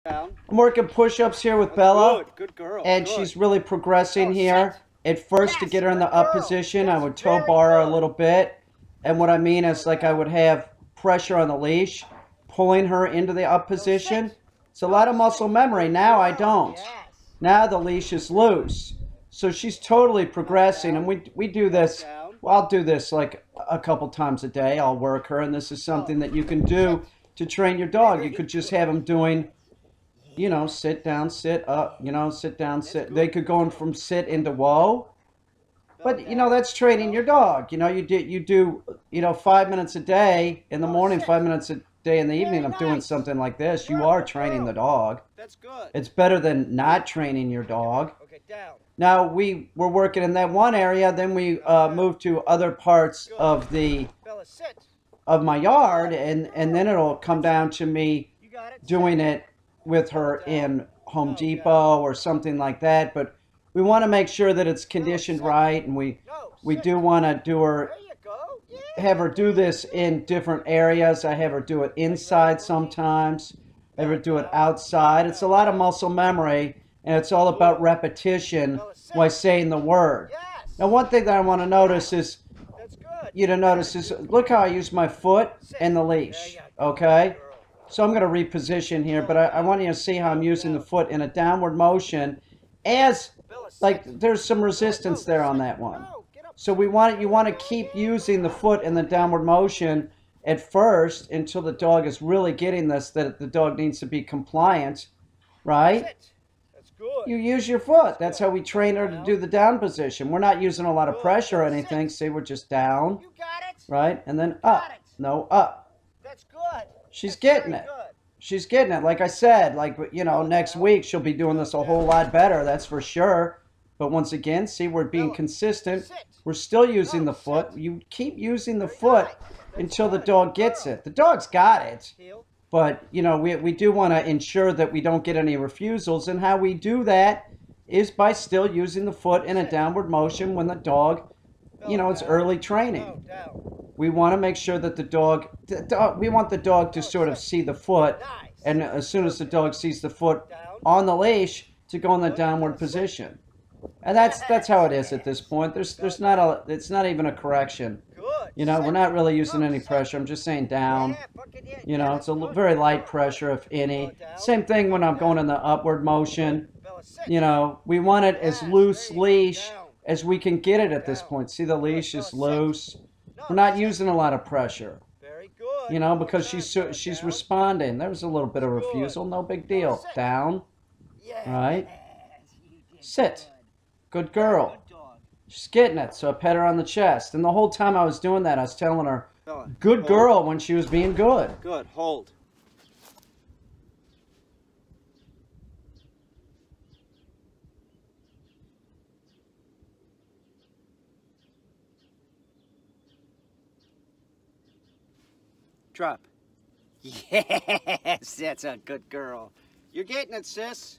I'm working push-ups here with Bella. Good girl. And she's really progressing here. At first, to get her in the up position, I would toe bar her a little bit. And what I mean is, like, I would have pressure on the leash, pulling her into the up position. It's a lot of muscle memory. Now I don't. Now the leash is loose. So she's totally progressing. And we do this. Well, I'll do this like a couple times a day. I'll work her. And this is something that you can do to train your dog. You could just have him doing, you know, sit down, sit up, you know, sit down, sit. They could go in from sit into whoa. But, you know, that's training your dog. You know, you do, you know, 5 minutes a day in the morning, 5 minutes a day in the evening of doing something like this. You are training the dog. That's good. It's better than not training your dog. Okay, down. Now, we were working in that one area. Then we moved to other parts of my yard. And then it'll come down to me doing it with her in Home Depot or something like that. But we want to make sure that it's conditioned right, and we do want to have her do this in different areas. I have her do it inside sometimes. I have her do it outside. It's a lot of muscle memory, and it's all about repetition while saying the word. Now, one thing that I want to notice is, look how I use my foot and the leash, okay? So I'm going to reposition here, but I want you to see how I'm using the foot in a downward motion as, like, there's some resistance there on that one. So you want to keep using the foot in the downward motion at first until the dog is really getting this, that the dog needs to be compliant, right? You use your foot. That's how we train her to do the down position. We're not using a lot of pressure or anything. See, we're just down, right? And then up. No, up. That's good. She's getting it. She's getting it. Like I said, like, you know, next week she'll be doing this a whole lot better. That's for sure. But once again, see, we're being consistent. We're still using the foot. You keep using the foot until the dog gets it. The dog's got it. But, you know, we do want to ensure that we don't get any refusals. And how we do that is by still using the foot in a downward motion when the dog, you know, it's early training. We want to make sure that the dog, we want the dog to sort of see the foot. And as soon as the dog sees the foot on the leash, to go in the downward position. And that's how it is at this point. It's not even a correction. You know, we're not really using any pressure. I'm just saying down. You know, it's a very light pressure, if any. Same thing when I'm going in the upward motion. You know, we want it as loose leash as we can get it at this point. See, the leash is loose. We're not using a lot of pressure. You know, because she's responding. There was a little bit of refusal. No big deal. Down. Right? Sit. Good girl. She's getting it. So I pet her on the chest. And the whole time I was doing that, I was telling her, good girl, when she was being good. Good. Hold. Drop. Yes, that's a good girl. You're getting it, sis.